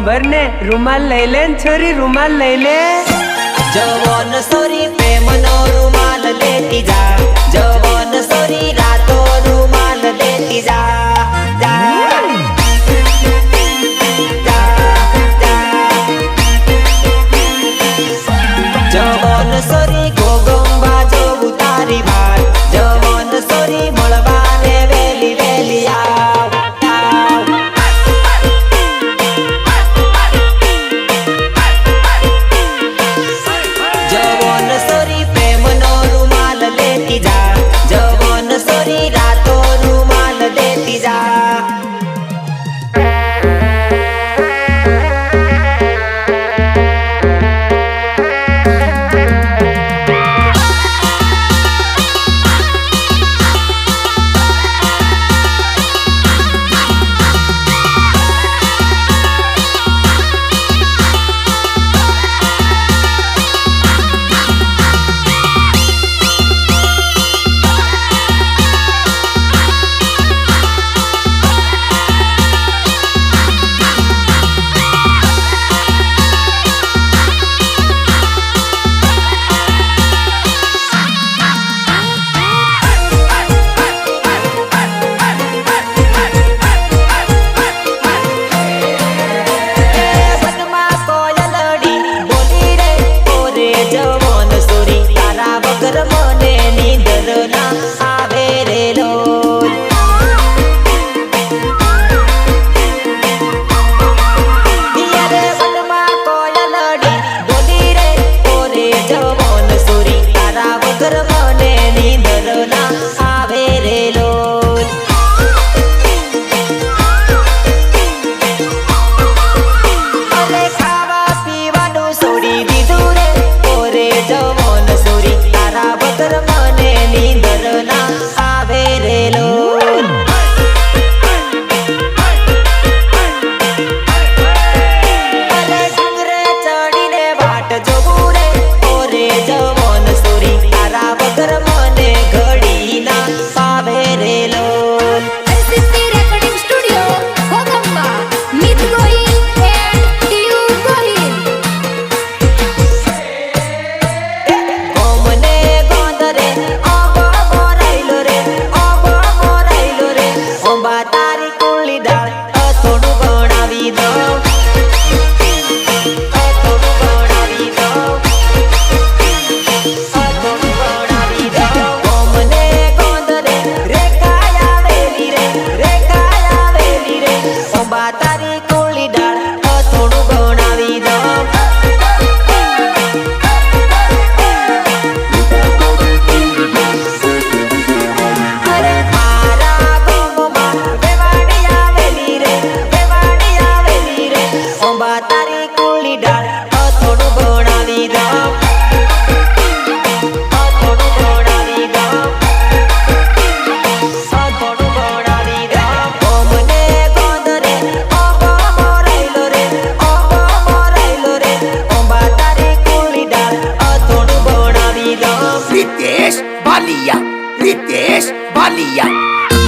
સાંભળ ને રૂમાલ લઈ લે છોરી રૂમાલ લઈ લે જવાન સોરી પ્રેમનો રૂમાલ લેતી જા જવાન સોરી રાતો રૂમાલ લેતી જા જવાન સોરી ગોગંબા જો ઉતારી ભાર જવાન સોરી મળવાને વેલી વેલી આવ જવાન સોરી પ્રેમનો રૂમાલ લેતી જા જવાન સોરી રાતો રૂમાલ લેતી જા Ritesh Balia